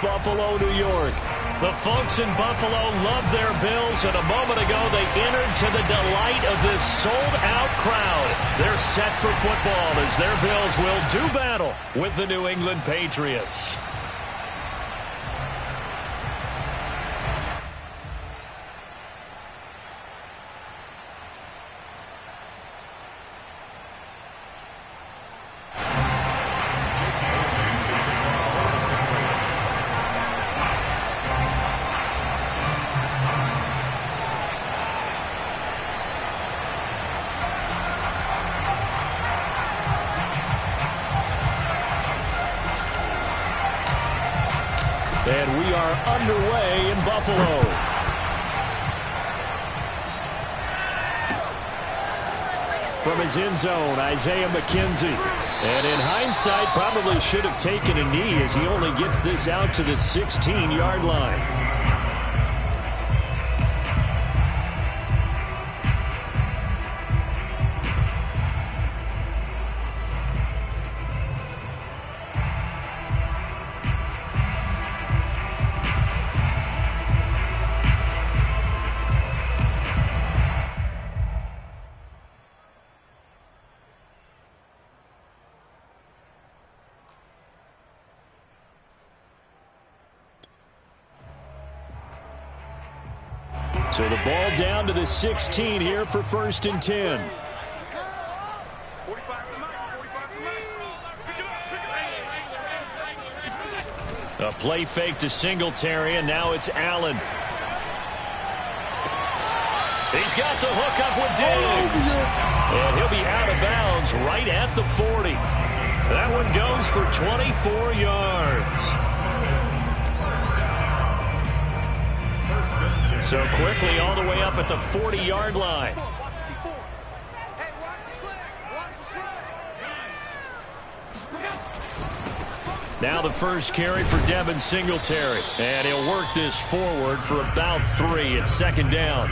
Buffalo, New York. The folks in Buffalo love their Bills, and a moment ago they entered to the delight of this sold-out crowd. They're set for football as their Bills will do battle with the New England Patriots. And we are underway in Buffalo. From his end zone, Isaiah McKenzie. And in hindsight, probably should have taken a knee as he only gets this out to the 16-yard line. So the ball down to the 16 here for 1st and 10. A play fake to Singletary, and now it's Allen. He's got the hook up with Diggs. And he'll be out of bounds right at the 40. That one goes for 24 yards. So quickly all the way up at the 40-yard line. Now the first carry for Devin Singletary. And he'll work this forward for about 3 at 2nd down.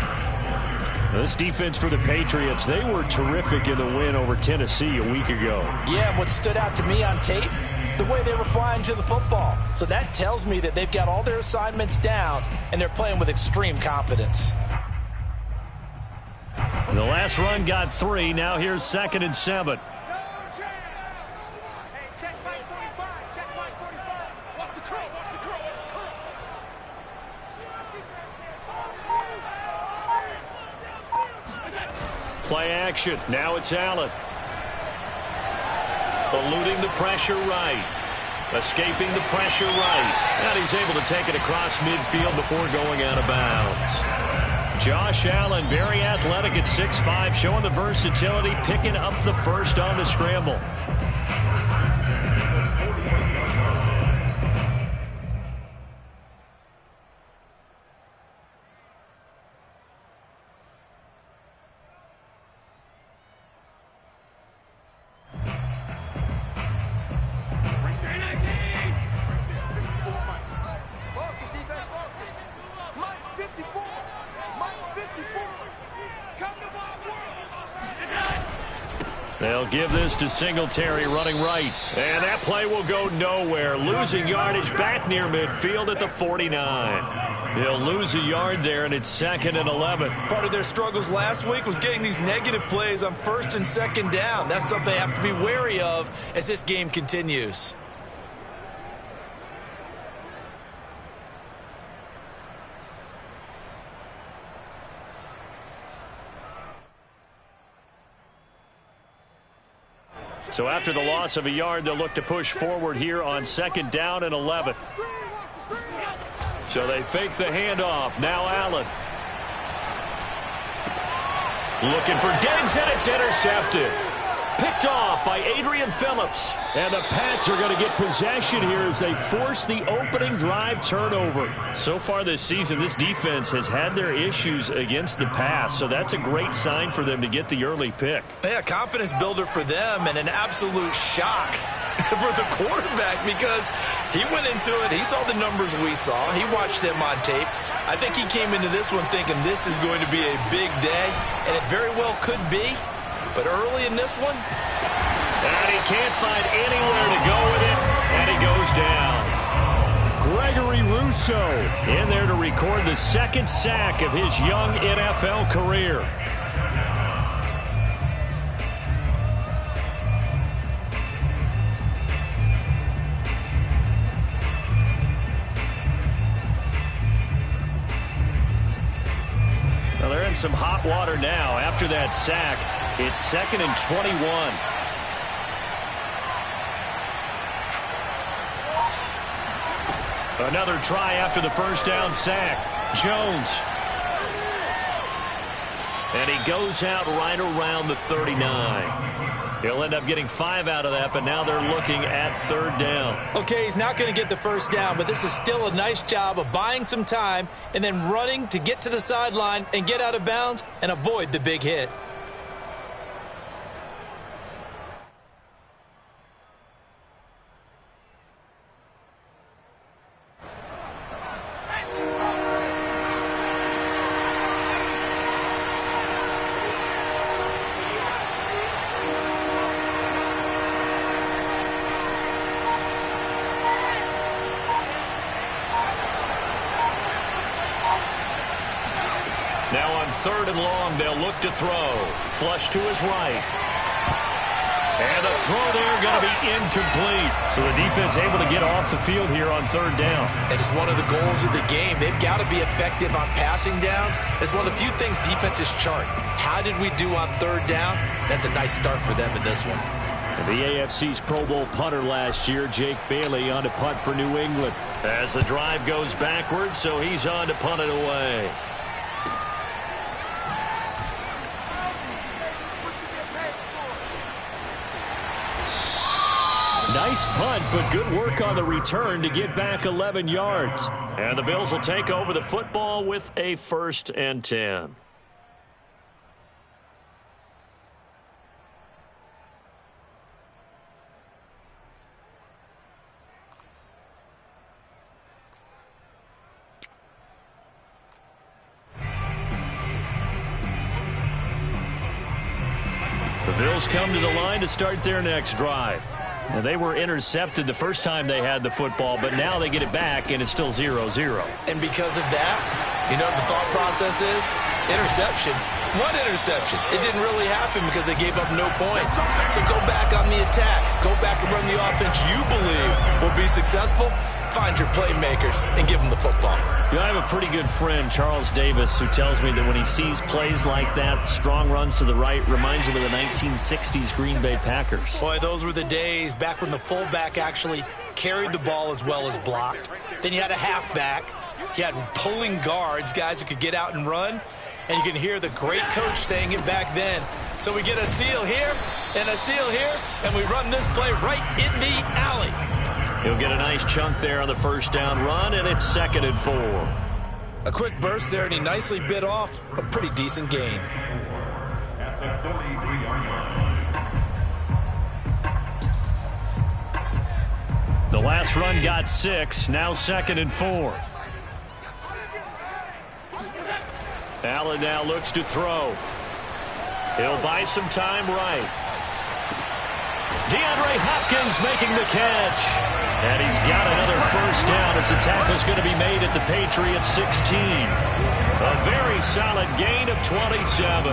This defense for the Patriots, they were terrific in the win over Tennessee a week ago. Yeah, what stood out to me on tape, the way they were flying to the football. So that tells me that they've got all their assignments down, and they're playing with extreme confidence. The last run got 3. Now here's 2nd and 7. Play action. Now it's Allen. Eluding the pressure right. Escaping the pressure right. And he's able to take it across midfield before going out of bounds. Josh Allen, very athletic at 6'5", showing the versatility, picking up the first on the scramble. They'll give this to Singletary running right. And that play will go nowhere. Losing yardage back near midfield at the 49. They'll lose a yard there, and it's 2nd and 11. Part of their struggles last week was getting these negative plays on 1st and 2nd down. That's something they have to be wary of as this game continues. So after the loss of a yard, they'll look to push forward here on 2nd down and 11. So they fake the handoff. Now Allen. Looking for Diggs, and it's intercepted. Picked off by Adrian Phillips. And the Pats are going to get possession here as they force the opening drive turnover. So far this season, this defense has had their issues against the pass, so that's a great sign for them to get the early pick. Yeah, confidence builder for them and an absolute shock for the quarterback because he went into it. He saw the numbers we saw. He watched them on tape. I think he came into this one thinking this is going to be a big day, and it very well could be. But early in this one, and he can't find anywhere to go with it, and he goes down. Gregory Rousseau in there to record the second sack of his young NFL career. Well, they're in some hot water now. After that sack, it's 2nd and 21. Another try after the first down sack. Jones. And he goes out right around the 39. He'll end up getting 5 out of that, but now they're looking at 3rd down. Okay, he's not going to get the first down, but this is still a nice job of buying some time and then running to get to the sideline and get out of bounds and avoid the big hit. Now on 3rd and long, they'll look to throw. Flush to his right. And the throw there going to be incomplete. So the defense able to get off the field here on 3rd down. And it's one of the goals of the game. They've got to be effective on passing downs. It's one of the few things defenses chart. How did we do on 3rd down? That's a nice start for them in this one. And the AFC's Pro Bowl punter last year, Jake Bailey, on to punt for New England. As the drive goes backwards, so he's on to punt it away. Nice punt, but good work on the return to get back 11 yards. And the Bills will take over the football with a 1st and 10. The Bills come to the line to start their next drive. Well, they were intercepted the first time they had the football, but now they get it back, and it's still 0-0. And because of that, you know what the thought process is? Interception. What interception? It didn't really happen because they gave up no points. So go back on the attack. Go back and run the offense you believe will be successful. Find your playmakers and give them the football. You know, I have a pretty good friend, Charles Davis, who tells me that when he sees plays like that, strong runs to the right, reminds him of the 1960s Green Bay Packers. Boy, those were the days back when the fullback actually carried the ball as well as blocked. Then you had a halfback. You had pulling guards, guys who could get out and run. And you can hear the great coach saying it back then. So we get a seal here and a seal here, and we run this play right in the alley. He'll get a nice chunk there on the first down run, and it's 2nd and 4. A quick burst there, and he nicely bit off a pretty decent gain. At the 33-yard line. The last run got 6, now 2nd and 4. Allen now looks to throw. He'll buy some time right. DeAndre Hopkins making the catch. And he's got another first down as the tackle's going to be made at the Patriots 16. A very solid gain of 27.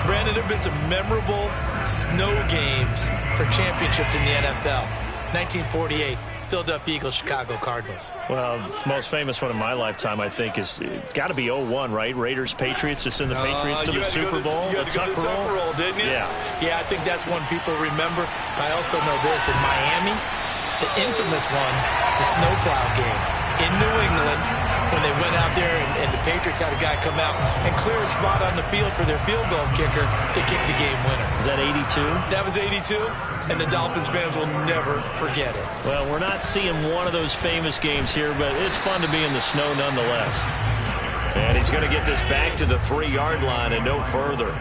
Brandon, there have been some memorable snow games for championships in the NFL. 1948. Philadelphia Eagles, Chicago Cardinals. Well, the most famous one in my lifetime, I think, is got to be 0-1, right? Raiders, Patriots, to send the Patriots to the Super Bowl. You had to go to the Tucker Roll, didn't you? Yeah. Yeah, I think that's one people remember. I also know this. In Miami, the infamous one, the snowplow game in New England, when they went out there and the Patriots had a guy come out and clear a spot on the field for their field goal kicker to kick the game winner. Is that 82? That was 82, and the Dolphins fans will never forget it. Well, we're not seeing one of those famous games here, but it's fun to be in the snow nonetheless. And he's going to get this back to the 3-yard line and no further.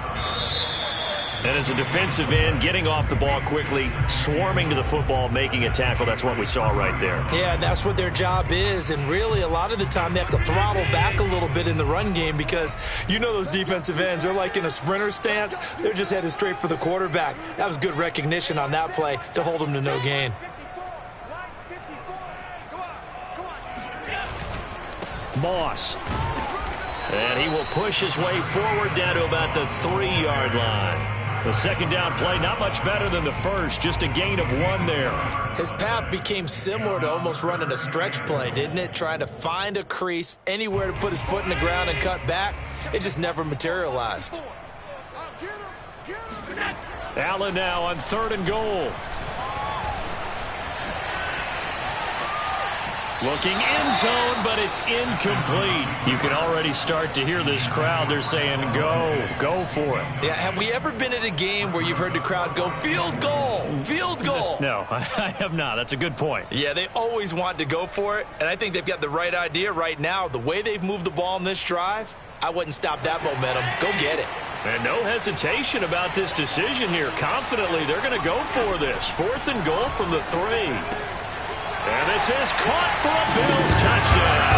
And as a defensive end, getting off the ball quickly, swarming to the football, making a tackle, that's what we saw right there. Yeah, that's what their job is, and really a lot of the time they have to throttle back a little bit in the run game because you know those defensive ends, they're like in a sprinter stance. They're just headed straight for the quarterback. That was good recognition on that play to hold them to no gain. Moss. And he will push his way forward down to about the 3-yard line. The second down play, not much better than the first, just a gain of 1 there. His path became similar to almost running a stretch play, didn't it? Trying to find a crease, anywhere to put his foot in the ground and cut back. It just never materialized. Allen now on 3rd and goal. Looking end zone, but it's incomplete. You can already start to hear this crowd. They're saying, go for it. Yeah, have we ever been at a game where you've heard the crowd go, field goal, field goal? No, I have not. That's a good point. Yeah, they always want to go for it, and I think they've got the right idea right now. The way they've moved the ball in this drive, I wouldn't stop that momentum. Go get it. And no hesitation about this decision here. Confidently, they're going to go for this. 4th and goal from the 3. And this is caught for a Bills touchdown.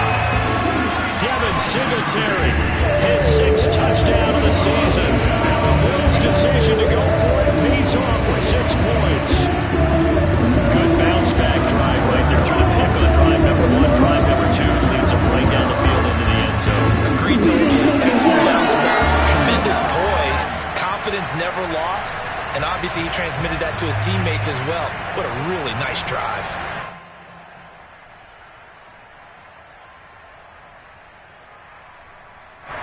Devin Singletary, his 6th touchdown of the season. And the Bills' decision to go for it pays off with 6 points. Good bounce-back drive right there through the pick on drive number 1. Drive number 2 leads them right down the field into the end zone. Agreed totally. Excellent bounce-back. Tremendous poise. Confidence never lost. And obviously he transmitted that to his teammates as well. What a really nice drive.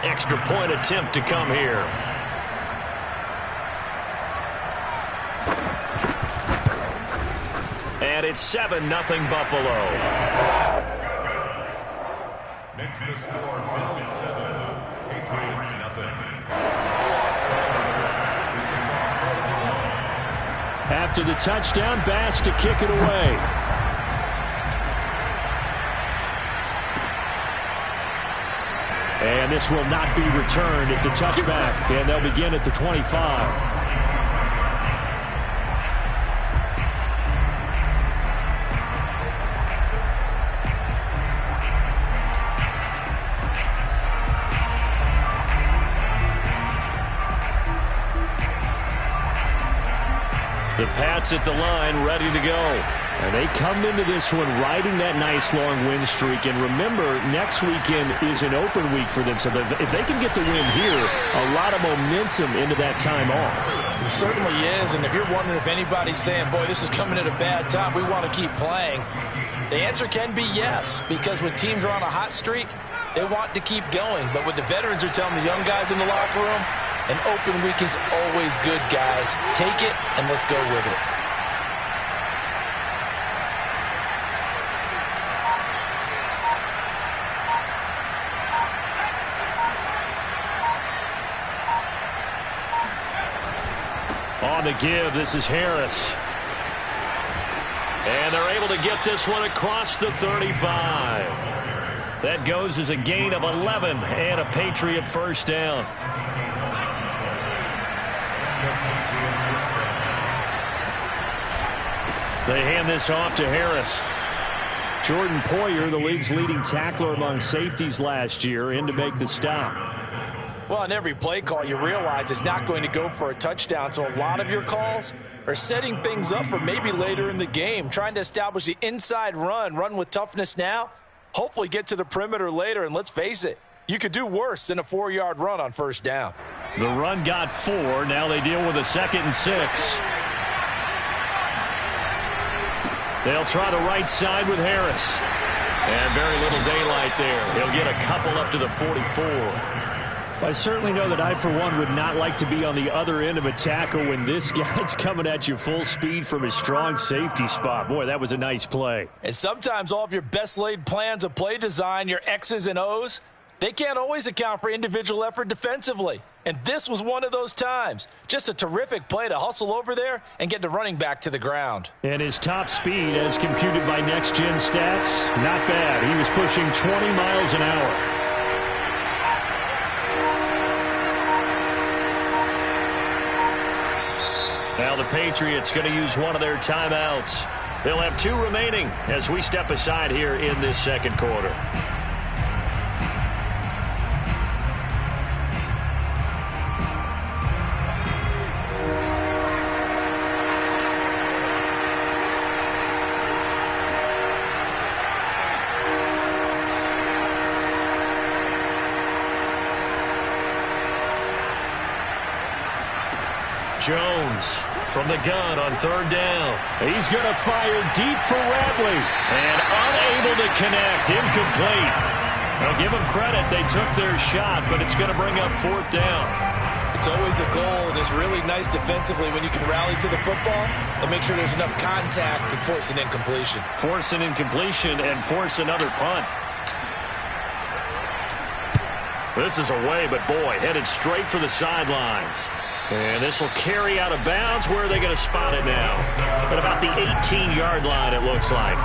Extra point attempt to come here. And it's 7-0 Buffalo. Makes the score Bills 7, Patriots nothing. After the touchdown, Bass to kick it away. And this will not be returned. It's a touchback, and they'll begin at the 25. The Pats at the line, ready to go. And they come into this one riding that nice long win streak. And remember, next weekend is an open week for them. So if they can get the win here, a lot of momentum into that time off. It certainly is. And if you're wondering if anybody's saying, boy, this is coming at a bad time, we want to keep playing, the answer can be yes. Because when teams are on a hot streak, they want to keep going. But what the veterans are telling the young guys in the locker room, an open week is always good, guys. Take it and let's go with it. On the give, this is Harris. And they're able to get this one across the 35. That goes as a gain of 11 and a Patriot first down. They hand this off to Harris. Jordan Poyer, the league's leading tackler among safeties last year, in to make the stop. Well, on every play call, you realize it's not going to go for a touchdown. So a lot of your calls are setting things up for maybe later in the game, trying to establish the inside run with toughness now, hopefully get to the perimeter later. And let's face it, you could do worse than a 4-yard run on first down. The run got 4. Now they deal with a 2nd and 6. They'll try the right side with Harris. And very little daylight there. He'll get a couple up to the 44. I certainly know that I, for one, would not like to be on the other end of a tackle when this guy's coming at you full speed from his strong safety spot. Boy, that was a nice play. And sometimes all of your best laid plans of play design, your X's and O's, they can't always account for individual effort defensively. And this was one of those times. Just a terrific play to hustle over there and get the running back to the ground. And his top speed, as computed by Next Gen Stats, not bad. He was pushing 20 miles an hour. Now the Patriots going to use one of their timeouts. They'll have 2 remaining as we step aside here in this second quarter. Jones from the gun on third down. He's going to fire deep for Radley. And unable to connect. Incomplete. Now give them credit. They took their shot, but it's going to bring up fourth down. It's always a goal, and it's really nice defensively when you can rally to the football and make sure there's enough contact to force an incompletion. Force an incompletion and force another punt. This is away, but boy, headed straight for the sidelines. And this will carry out of bounds. Where are they going to spot it now? At about the 18-yard line, it looks like.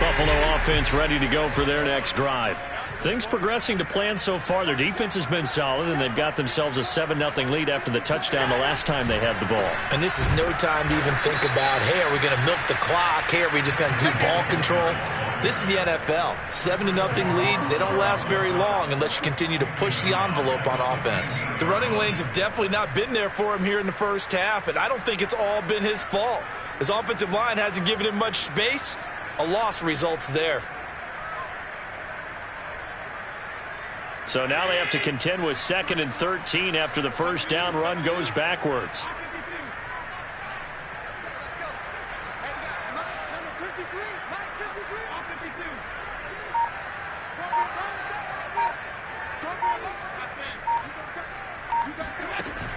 Buffalo offense ready to go for their next drive. Things progressing to plan so far. Their defense has been solid, and they've got themselves a 7-0 lead after the touchdown the last time they had the ball. And this is no time to even think about, hey, are we going to milk the clock? Hey, are we just going to do ball control? This is the NFL. 7-0 leads, they don't last very long unless you continue to push the envelope on offense. The running lanes have definitely not been there for him here in the first half, and I don't think it's all been his fault. His offensive line hasn't given him much space. A loss results there. So now they have to contend with 2nd and 13 after the first down run goes backwards.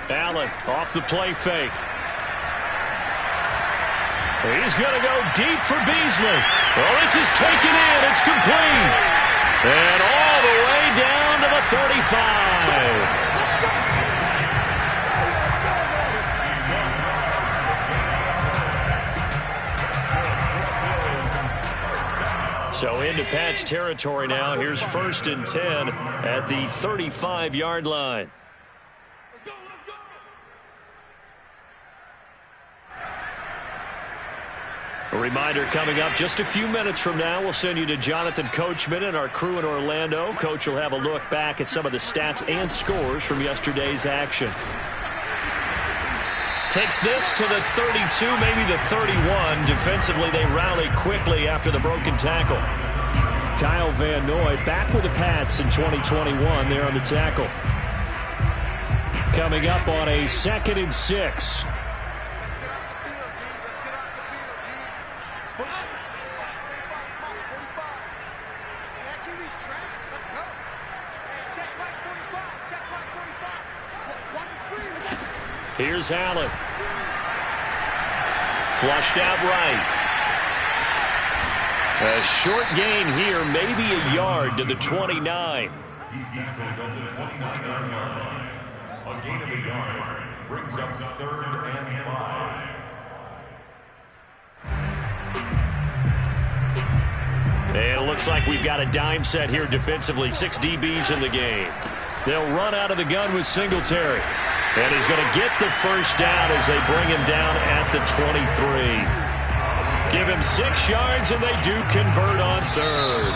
Allen off the play fake. He's going to go deep for Beasley. Well, this is taken in. It's complete. And all the way down to the 35. So into Pat's territory now. Here's 1st and 10 at the 35-yard line. A reminder coming up just a few minutes from now. We'll send you to Jonathan Coachman and our crew in Orlando. Coach will have a look back at some of the stats and scores from yesterday's action. Takes this to the 32, maybe the 31. Defensively, they rally quickly after the broken tackle. Kyle Van Noy back with the Pats in 2021 there on the tackle. Coming up on a 2nd and 6. Here's Allen. Flushed out right. A short gain here, maybe a yard to the 29. He's tackled at the 29-yard line. A gain of a yard brings up 3rd and 5. And it looks like we've got a dime set here defensively. 6 DBs in the game. They'll run out of the gun with Singletary. And he's going to get the first down as they bring him down at the 23. Give him 6 yards, and they do convert on 3rd.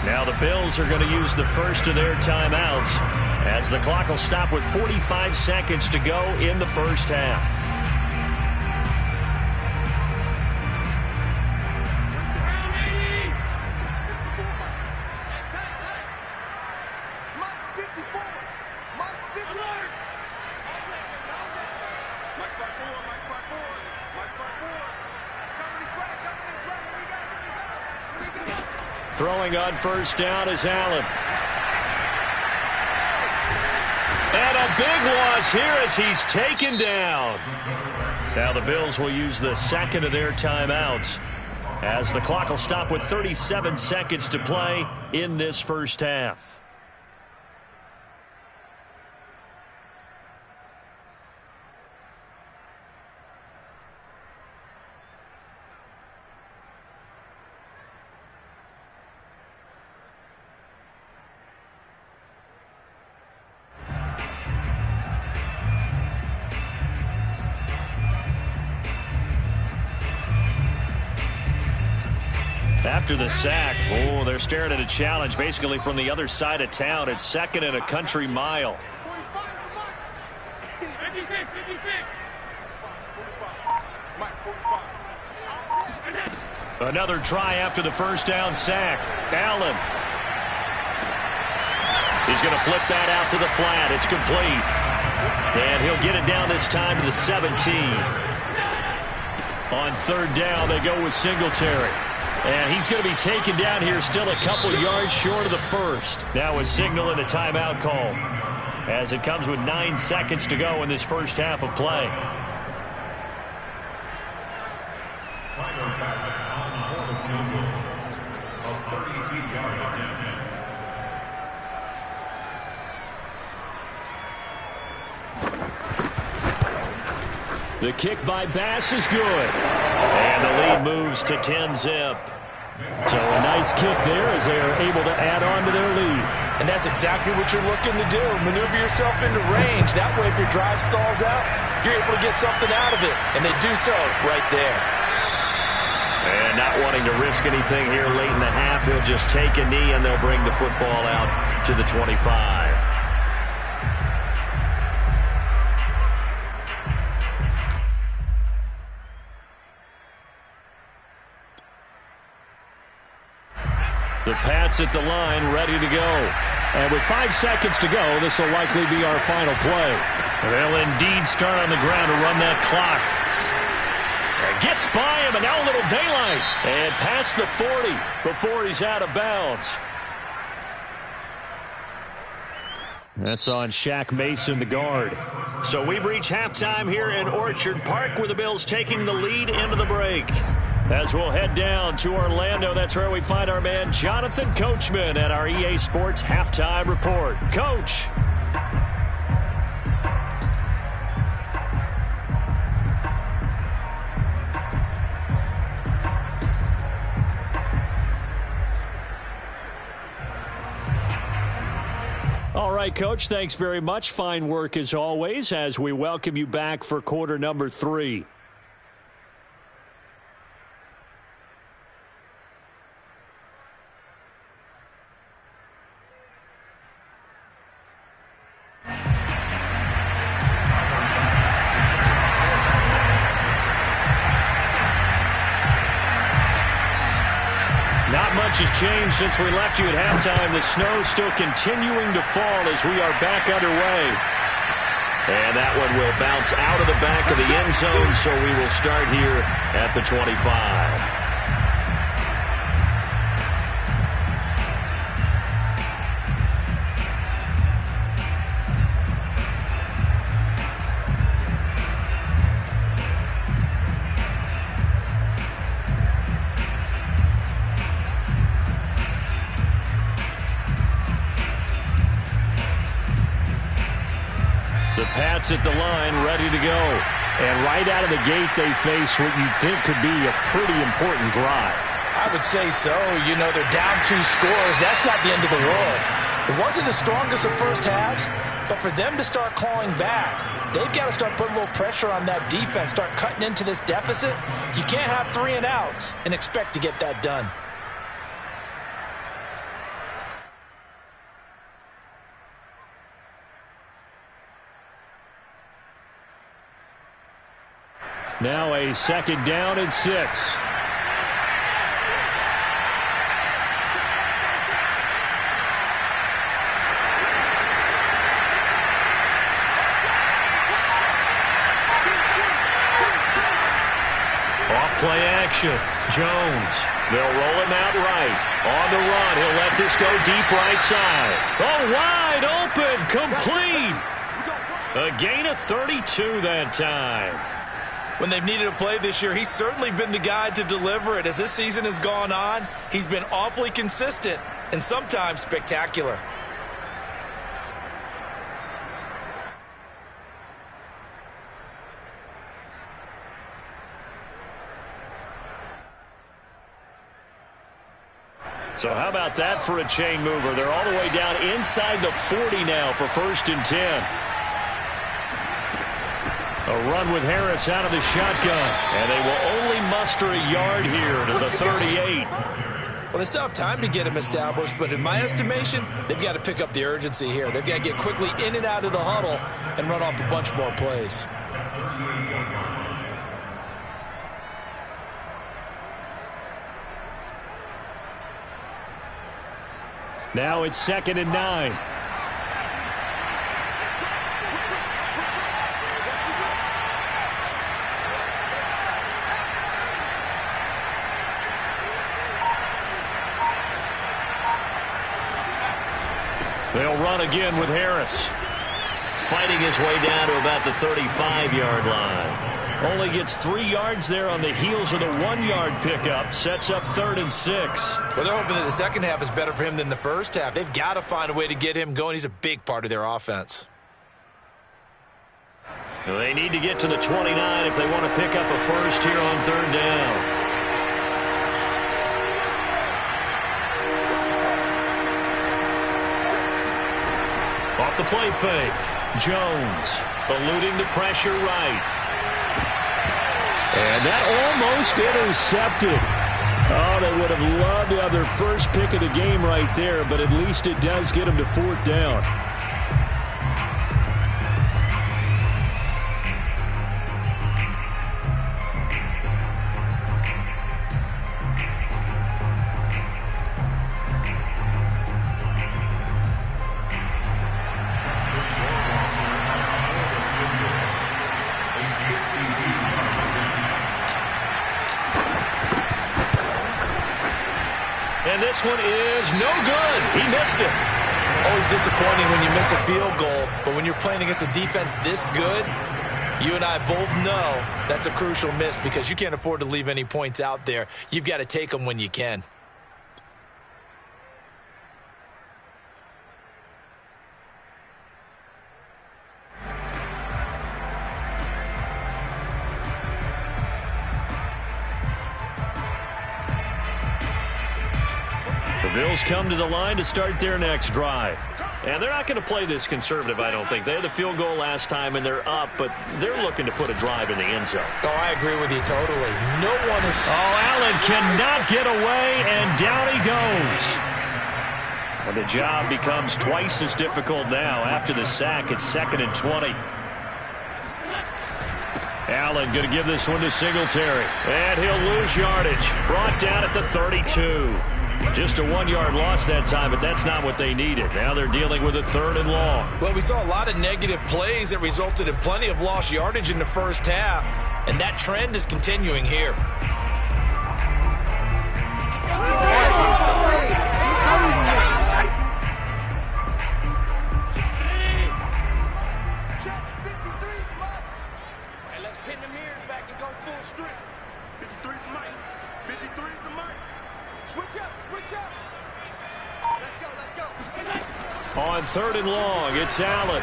Now the Bills are going to use the first of their timeouts as the clock will stop with 45 seconds to go in the first half. Throwing on first down is Allen. And a big loss here as he's taken down. Now the Bills will use the 2nd of their timeouts as the clock will stop with 37 seconds to play in this first half. After the sack, they're staring at a challenge basically from the other side of town. It's 2nd and a country mile. Another try after the first down sack. Allen. He's going to flip that out to the flat. It's complete. And he'll get it down this time to the 17. On third down, they go with Singletary. And he's going to be taken down here still a couple yards short of the first. Now a signal and a timeout call, as it comes with 9 seconds to go in this first half of play. Tiger pass on the field goal of 32-yard attempt. The kick by Bass is good. And the lead moves to 10-zip. So a nice kick there as they are able to add on to their lead. And that's exactly what you're looking to do. Maneuver yourself into range. That way, if your drive stalls out, you're able to get something out of it. And they do so right there. And not wanting to risk anything here late in the half, he'll just take a knee and they'll bring the football out to the 25. The Pats at the line, ready to go. And with 5 seconds to go, this will likely be our final play. They'll indeed start on the ground to run that clock. And gets by him, and now a little daylight. And past the 40 before he's out of bounds. That's on Shaq Mason, the guard. So we've reached halftime here in Orchard Park, where the Bills taking the lead into the break. As we'll head down to Orlando, that's where we find our man Jonathan Coachman at our EA Sports Halftime Report. Coach. All right, Coach, thanks very much. Fine work as always as we welcome you back for quarter number 3. Not much has changed since we left you at halftime. The snow still continuing to fall as we are back underway. And that one will bounce out of the back of the end zone, so we will start here at the 25. The Pats at the line, ready to go. And right out of the gate, they face what you'd think could be a pretty important drive. I would say so. You know, they're down 2 scores. That's not the end of the world. It wasn't the strongest of first halves, but for them to start clawing back, they've got to start putting a little pressure on that defense, start cutting into this deficit. You can't have 3 and outs and expect to get that done. Now a second down and 6. Off-play action. Jones. They'll roll him out right. On the run. He'll let this go deep right side. Oh, wide open. Complete. A gain of 32 that time. When they've needed a play this year, he's certainly been the guy to deliver it. As this season has gone on, he's been awfully consistent and sometimes spectacular. So how about that for a chain mover? They're all the way down inside the 40 now for 1st and 10. A run with Harris out of the shotgun. And they will only muster a yard here to the 38. Well, they still have time to get him established, but in my estimation, they've got to pick up the urgency here. They've got to get quickly in and out of the huddle and run off a bunch more plays. Now it's 2nd and 9. They'll run again with Harris. Fighting his way down to about the 35-yard line. Only gets 3 yards there on the heels of the 1-yard pickup. Sets up 3rd and 6. Well, they're hoping that the second half is better for him than the first half. They've got to find a way to get him going. He's a big part of their offense. They need to get to the 29 if they want to pick up a first here on 3rd down. Off the play fake. Jones eluding the pressure right. And that almost intercepted. Oh, they would have loved to have their first pick of the game right there, but at least it does get them to 4th down. And this one is no good. He missed it. Always disappointing when you miss a field goal, but when you're playing against a defense this good, you and I both know that's a crucial miss because you can't afford to leave any points out there. You've got to take them when you can. The Bills come to the line to start their next drive. And they're not going to play this conservative, I don't think. They had the field goal last time, and they're up, but they're looking to put a drive in the end zone. Oh, I agree with you totally. No one... Allen cannot get away, and down he goes. And the job becomes twice as difficult now. After the sack, it's 2nd and 20. Allen going to give this one to Singletary. And he'll lose yardage. Brought down at the 32. Just a 1-yard loss that time, but that's not what they needed. Now they're dealing with a 3rd and long. Well, we saw a lot of negative plays that resulted in plenty of lost yardage in the first half, and that trend is continuing here. Let's pin them ears back and go full strength. 53's the mic. 53's the mic. Switch up, switch up. Let's go, let's go. On 3rd and long, it's Allen.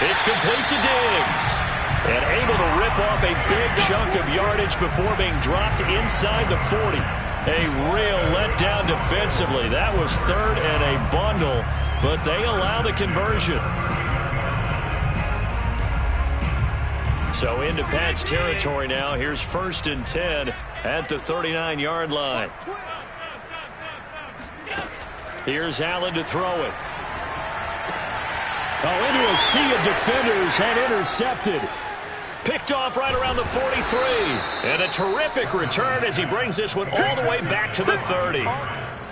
It's complete to Diggs. And able to rip off a big chunk of yardage before being dropped inside the 40. A real letdown defensively. That was 3rd and a bundle, but they allow the conversion. So into Pat's territory now. Here's 1st and 10 at the 39-yard line. Here's Allen to throw it. Oh, into a sea of defenders and intercepted. Picked off right around the 43. And a terrific return as he brings this one all the way back to the 30.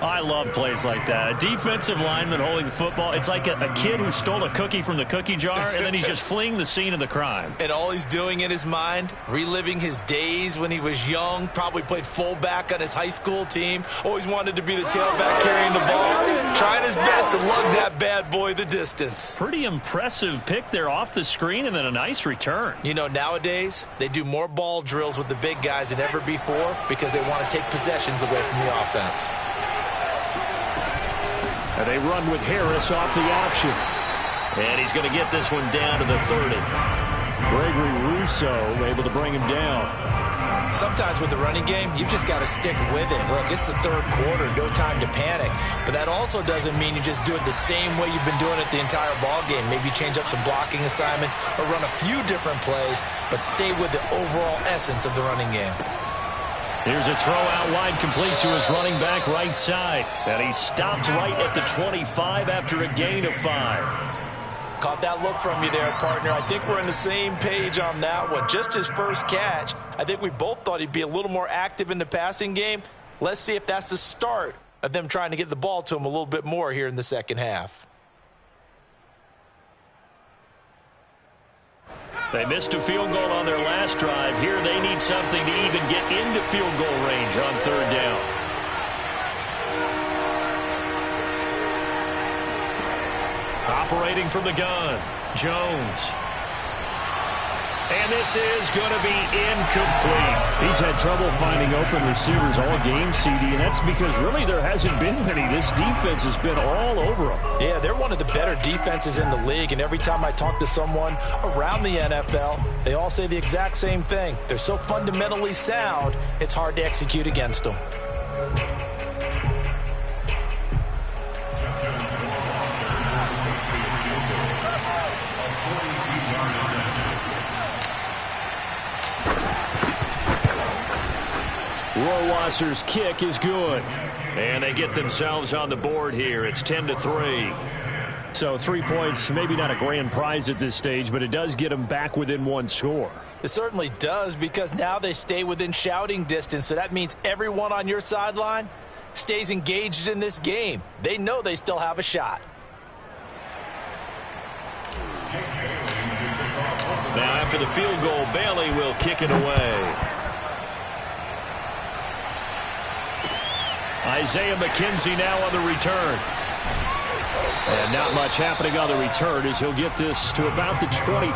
I love plays like that. A defensive lineman holding the football. It's like a kid who stole a cookie from the cookie jar, and then he's just fleeing the scene of the crime. And all he's doing in his mind, reliving his days when he was young, probably played fullback on his high school team, always wanted to be the tailback carrying the ball, trying his best to lug that bad boy the distance. Pretty impressive pick there off the screen, and then a nice return. You know, nowadays, they do more ball drills with the big guys than ever before because they want to take possessions away from the offense. And they run with Harris off the option. And he's going to get this one down to the 30. Gregory Rousseau able to bring him down. Sometimes with the running game, you've just got to stick with it. Look, it's the 3rd quarter, no time to panic. But that also doesn't mean you just do it the same way you've been doing it the entire ball game. Maybe change up some blocking assignments or run a few different plays, but stay with the overall essence of the running game. Here's a throw out wide, complete to his running back right side. And he stopped right at the 25 after a gain of 5. Caught that look from you there, partner. I think we're on the same page on that one. Just his first catch. I think we both thought he'd be a little more active in the passing game. Let's see if that's the start of them trying to get the ball to him a little bit more here in the second half. They missed a field goal on their last drive. Here they need something to even get into field goal range on third down. Operating from the gun, Jones. And this is going to be incomplete. He's had trouble finding open receivers all game, CD, and that's because really there hasn't been many. This defense has been all over them. Yeah, they're one of the better defenses in the league, and every time I talk to someone around the NFL, they all say the exact same thing. They're so fundamentally sound, it's hard to execute against them. Rohrwasser's kick is good. And they get themselves on the board here. It's 10-3. So 3 points, maybe not a grand prize at this stage, but it does get them back within one score. It certainly does, because now they stay within shouting distance. So that means everyone on your sideline stays engaged in this game. They know they still have a shot. Now after the field goal, Bailey will kick it away. Isaiah McKenzie now on the return. And not much happening on the return as he'll get this to about the 23.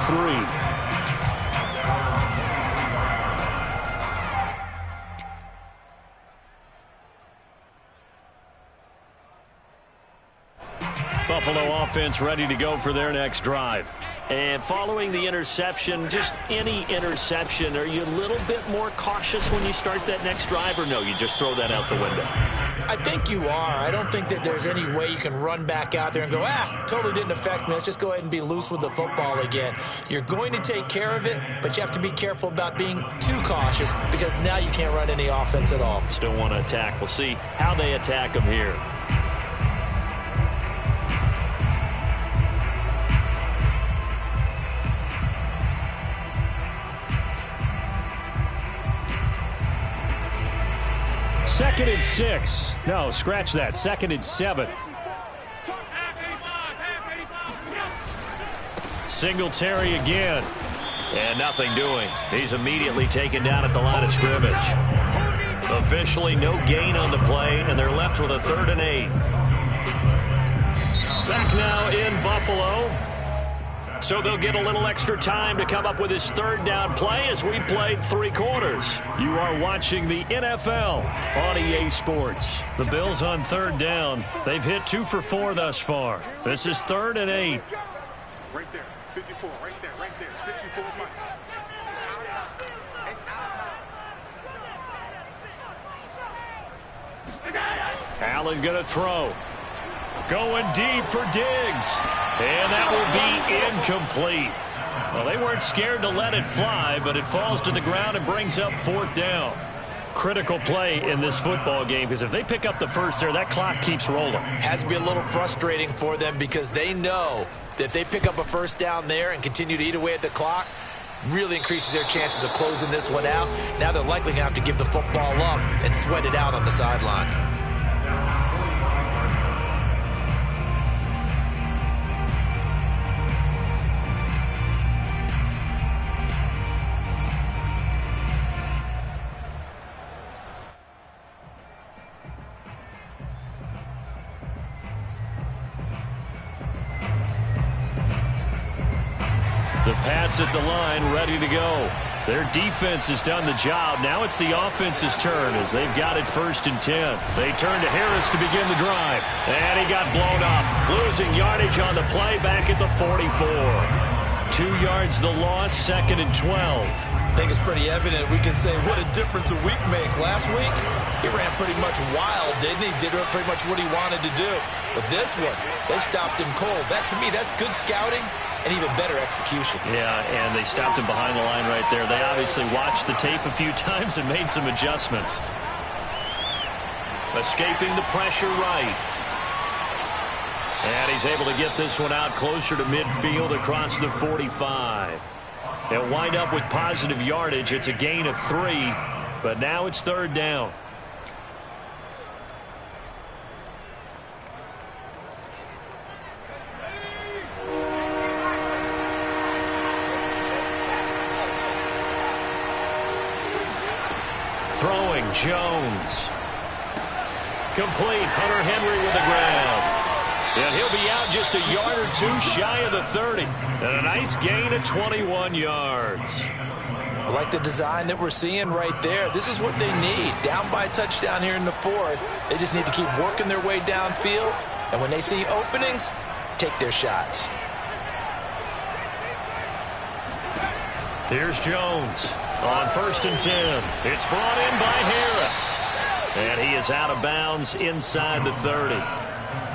Buffalo offense ready to go for their next drive. And following the interception, just any interception, are you a little bit more cautious when you start that next drive, or no, you just throw that out the window? I think you are. I don't think that there's any way you can run back out there and go, totally didn't affect me. Let's just go ahead and be loose with the football again. You're going to take care of it, but you have to be careful about being too cautious, because now you can't run any offense at all. Still want to attack. We'll see how they attack them here. Second and 6. No, scratch that. Second and 7. Singletary again. And nothing doing. He's immediately taken down at the line of scrimmage. Officially no gain on the play, and they're left with a 3rd and 8. Back now in Buffalo. So they'll get a little extra time to come up with his 3rd down play as we played 3 quarters. You are watching the NFL on EA Sports. The Bills on 3rd down. They've hit 2 for 4 thus far. This is 3rd and 8. Right there, 54, right there, 54. It's out of time. It's out of time. Allen gonna throw. Going deep for Diggs. And that will be incomplete. Well, they weren't scared to let it fly, but it falls to the ground and brings up 4th down. Critical play in this football game, because if they pick up the first there, that clock keeps rolling. Has to be a little frustrating for them, because they know that if they pick up a 1st down there and continue to eat away at the clock, really increases their chances of closing this one out. Now they're likely going to have to give the football up and sweat it out on the sideline. The Pats at the line, ready to go. Their defense has done the job. Now it's the offense's turn as they've got it 1st and 10. They turn to Harris to begin the drive. And he got blown up. Losing yardage on the play back at the 44. 2 yards the loss, 2nd and 12. I think it's pretty evident. We can say what a difference a week makes. Last week, He ran pretty much wild, didn't he? Did pretty much what he wanted to do. But this one, they stopped him cold. That, to me, that's good scouting and even better execution. Yeah, and they stopped him behind the line right there. They obviously watched the tape a few times and made some adjustments. Escaping the pressure right. And he's able to get this one out closer to midfield across the 45. They'll wind up with positive yardage. It's a gain of 3, but now it's 3rd down. Throwing, Jones. Complete. Hunter Henry with the grab. And he'll be out just a yard or 2 shy of the 30. And a nice gain of 21 yards. I like the design that we're seeing right there. This is what they need. Down by a touchdown here in the 4th. They just need to keep working their way downfield. And when they see openings, take their shots. Here's Jones on 1st and 10. It's brought in by Harris. And he is out of bounds inside the 30.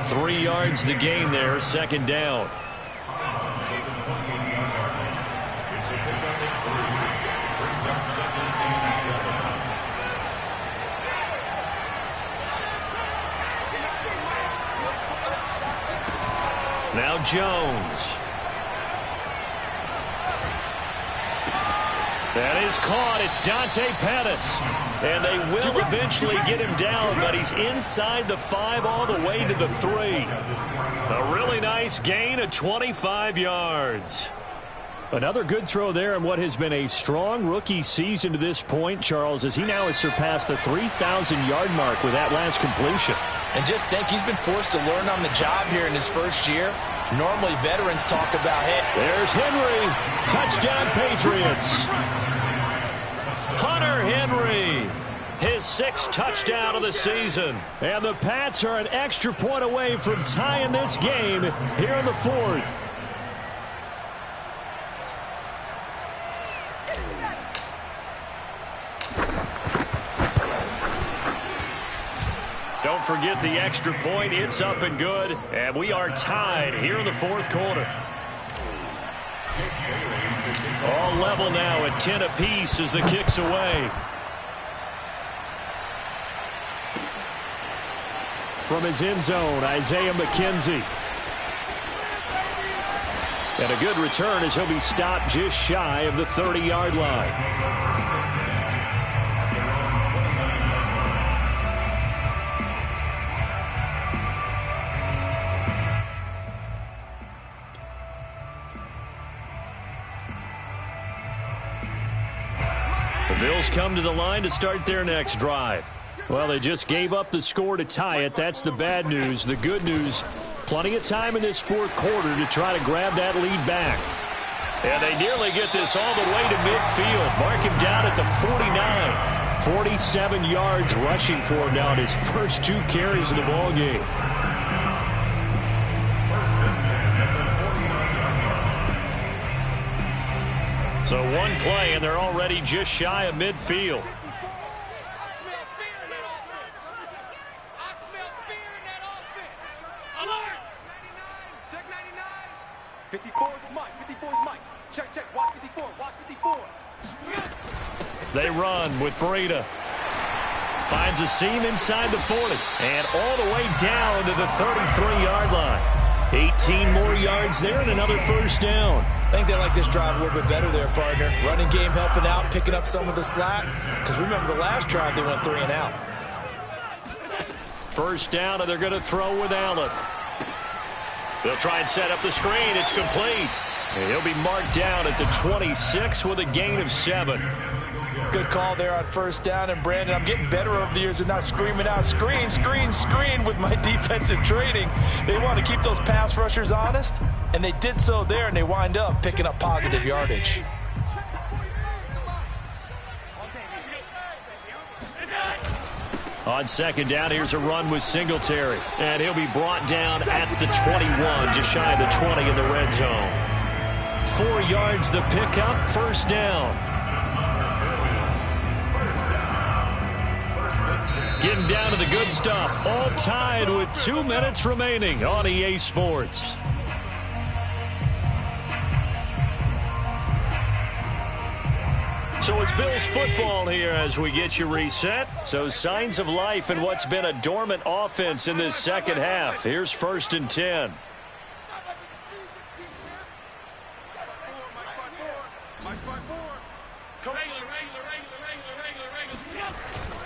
3 yards the gain there, 2nd down. Now Jones. That is caught. It's Dante Pettis. And they will eventually get him down, but he's inside the 5 all the way to the 3. A really nice gain of 25 yards. Another good throw there in what has been a strong rookie season to this point, Charles, as he now has surpassed the 3,000-yard mark with that last completion. And just think, he's been forced to learn on the job here in his first year. Normally, veterans talk about, hey, there's Henry. Touchdown, Patriots. Hunter Henry, his 6th touchdown of the season. And the Pats are an extra point away from tying this game here in the 4th. Don't forget the extra point. It's up and good. And we are tied here in the 4th quarter. All level now at 10 apiece as the kick's away. From his end zone, Isaiah McKenzie. And a good return as he'll be stopped just shy of the 30-yard line. Bills come to the line to start their next drive. Well, they just gave up the score to tie it. That's the bad news. The good news, plenty of time in this 4th quarter to try to grab that lead back. And they nearly get this all the way to midfield. Mark him down at the 49. 47 yards rushing for him now in his first 2 carries of the ball game. So 1 play, and they're already just shy of midfield. I smell fear in that offense. I smell fear in that offense. Alert! 99. Check 99. 54 is Mike. 54 is Mike. Check. Watch 54. Watch 54. They run with Breida. Finds a seam inside the 40. And all the way down to the 33-yard line. 18 more yards there and another 1st down. I think they like this drive a little bit better there, partner. Running game helping out, picking up some of the slack. Because remember, the last drive they went 3 and out. 1st down, and they're going to throw with Allen. They'll try and set up the screen. It's complete. And he'll be marked down at the 26 with a gain of 7. Good call there on 1st down. And, Brandon, I'm getting better over the years of not screaming out, screen, screen, screen with my defensive training. They want to keep those pass rushers honest, and they did so there, and they wind up picking up positive yardage. On 2nd down, here's a run with Singletary. And he'll be brought down at the 21, just shy of the 20 in the red zone. 4 yards the pickup, 1st down. Getting down to the good stuff. All tied with 2 minutes remaining on EA Sports. So it's Bills football here as we get you reset. So signs of life in what's been a dormant offense in this second half. Here's 1st and 10.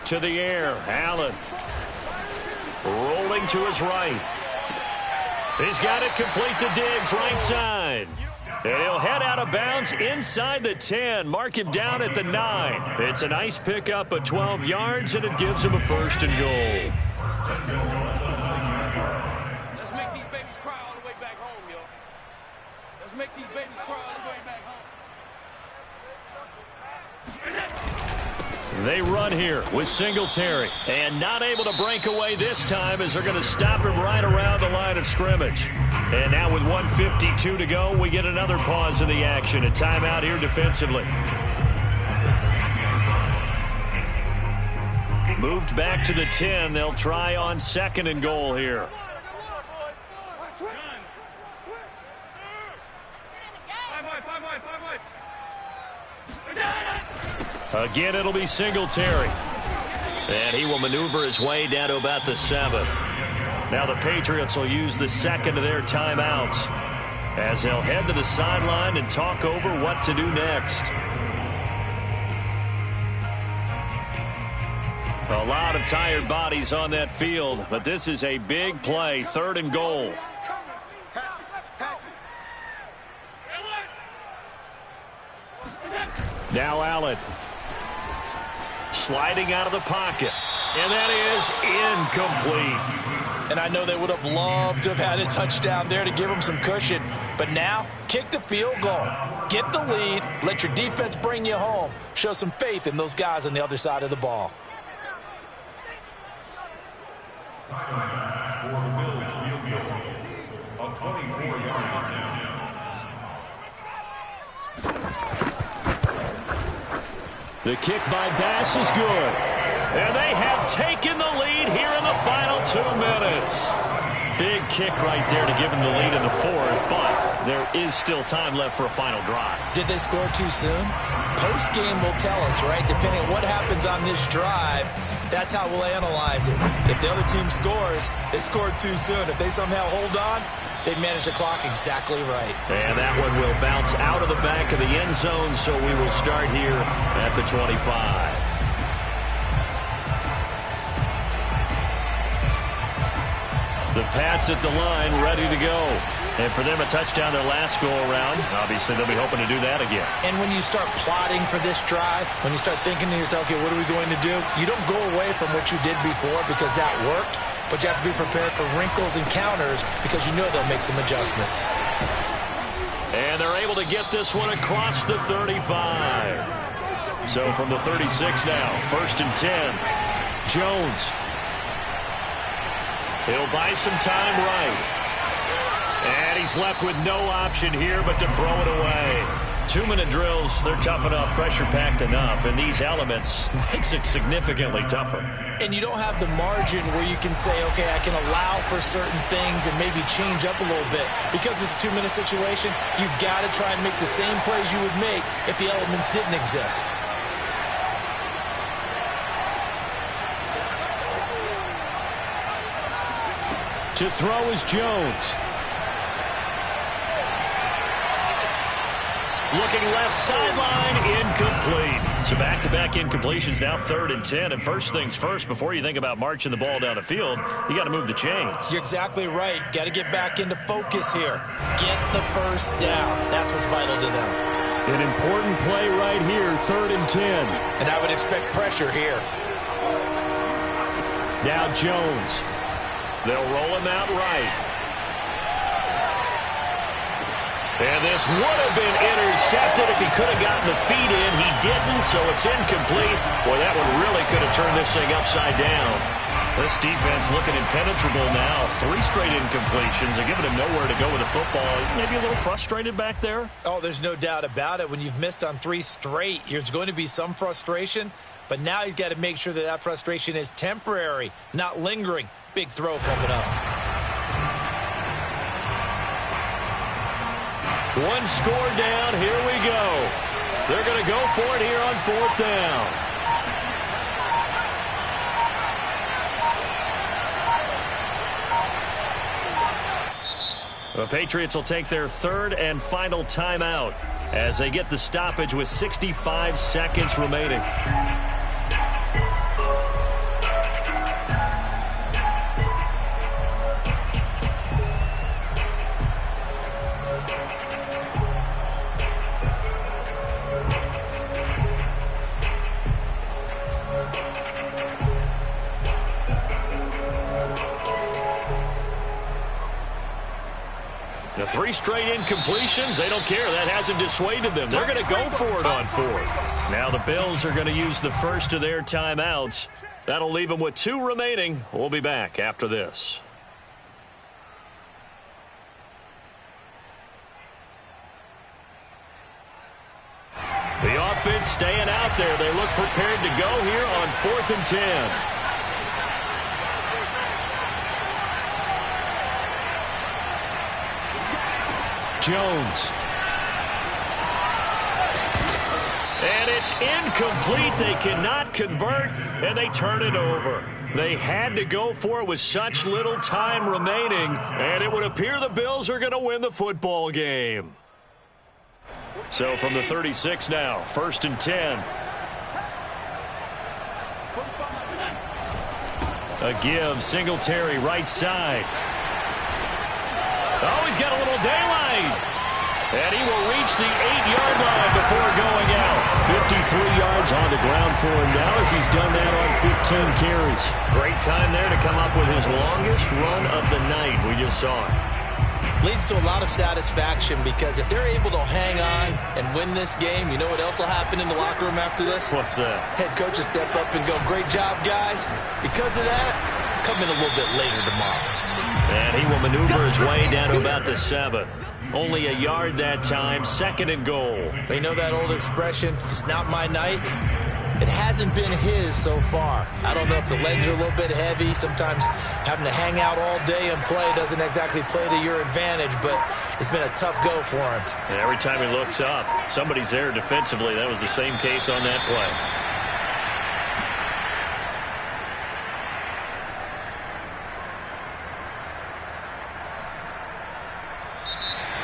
To the air, Allen. Rolling to his right. He's got it complete to Diggs, right side. And he'll head out of bounds inside the 10. Mark him down at the 9. It's a nice pickup of 12 yards, and it gives him a 1st and goal. Let's make these babies cry all the way back home, yo. Let's make these babies cry all the way back home. They run here with Singletary. And not able to break away this time as they're going to stop him right around the line of scrimmage. And now with 1:52 to go, we get another pause in the action. A timeout here defensively. Moved back to the 10. They'll try on 2nd and goal here. Again, it'll be Singletary. And he will maneuver his way down to about the 7. Now the Patriots will use the 2nd of their timeouts as they'll head to the sideline and talk over what to do next. A lot of tired bodies on that field, but this is a big play, 3rd and goal. Now Allen. Sliding out of the pocket. And that is incomplete. And I know they would have loved to have had a touchdown there to give them some cushion. But now, kick the field goal. Get the lead. Let your defense bring you home. Show some faith in those guys on the other side of the ball. For the Bills field goal. A 24-yard attempt. The kick by Bass is good. And they have taken the lead here in the final 2 minutes. Big kick right there to give them the lead in the 4th, but there is still time left for a final drive. Did they score too soon? Post-game will tell us, right? Depending on what happens on this drive, that's how we'll analyze it. If the other team scores, they scored too soon. If they somehow hold on, they manage the clock exactly right. And that one will bounce out of the back of the end zone, so we will start here at the 25. The Pats at the line, ready to go. And for them, a touchdown their last go-around. Obviously, they'll be hoping to do that again. And when you start plotting for this drive, when you start thinking to yourself, okay, what are we going to do? You don't go away from what you did before because that worked. But you have to be prepared for wrinkles and counters because you know they'll make some adjustments. And they're able to get this one across the 35. So from the 36 now, 1st and 10. Jones. He'll buy some time right. And he's left with no option here but to throw it away. 2-minute drills, they're tough enough, pressure-packed enough, and these elements makes it significantly tougher. And you don't have the margin where you can say, okay, I can allow for certain things and maybe change up a little bit. Because it's a 2-minute situation, you've got to try and make the same plays you would make if the elements didn't exist. To throw is Jones. Looking left sideline, incomplete. So back-to-back incompletions, now 3rd and 10. And first things first, before you think about marching the ball down the field, you got to move the chains. You're exactly right. Got to get back into focus here. Get the first down. That's what's vital to them. An important play right here, 3rd and 10. And I would expect pressure here. Now Jones. They'll roll him out right. And this would have been intercepted if he could have gotten the feet in. He didn't, so it's incomplete. Boy, that one really could have turned this thing upside down. This defense looking impenetrable now. 3 straight incompletions. They're giving him nowhere to go with the football. Maybe a little frustrated back there? Oh, there's no doubt about it. When you've missed on 3 straight, there's going to be some frustration. But now he's got to make sure that that frustration is temporary, not lingering. Big throw coming up. One score down. Here we go. They're going to go for it here on 4th down. The Patriots will take their 3rd and final timeout as they get the stoppage with 65 seconds remaining. The 3 straight incompletions, they don't care. That hasn't dissuaded them. They're going to go for it on 4th. Now the Bills are going to use the first of their timeouts. That'll leave them with 2 remaining. We'll be back after this. The offense staying out there. They look prepared to go here on 4th and 10. Jones. And it's incomplete. They cannot convert, and they turn it over. They had to go for it with such little time remaining, and it would appear the Bills are going to win the football game. So from the 36 now, 1st and 10. A give, Singletary, right side. Oh, he's got a little daylight. And he will reach the 8-yard line before going out. 53 yards on the ground for him now as he's done that on 15 carries. Great time there to come up with his longest run of the night. We just saw it. Leads to a lot of satisfaction because if they're able to hang on and win this game, you know what else will happen in the locker room after this? What's that? Head coach will step up and go, great job, guys. Because of that, come in a little bit later tomorrow. And he will maneuver his way down to about the 7. Only a yard that time, 2nd and goal. You know that old expression, it's not my night? It hasn't been his so far. I don't know if the legs are a little bit heavy. Sometimes having to hang out all day and play doesn't exactly play to your advantage, but it's been a tough go for him. And every time he looks up, somebody's there defensively. That was the same case on that play.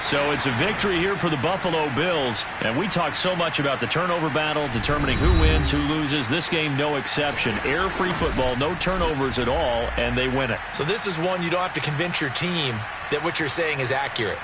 So it's a victory here for the Buffalo Bills. And we talk so much about the turnover battle, determining who wins, who loses. This game, no exception. Air-free football, no turnovers at all, and they win it. So this is one you don't have to convince your team that what you're saying is accurate.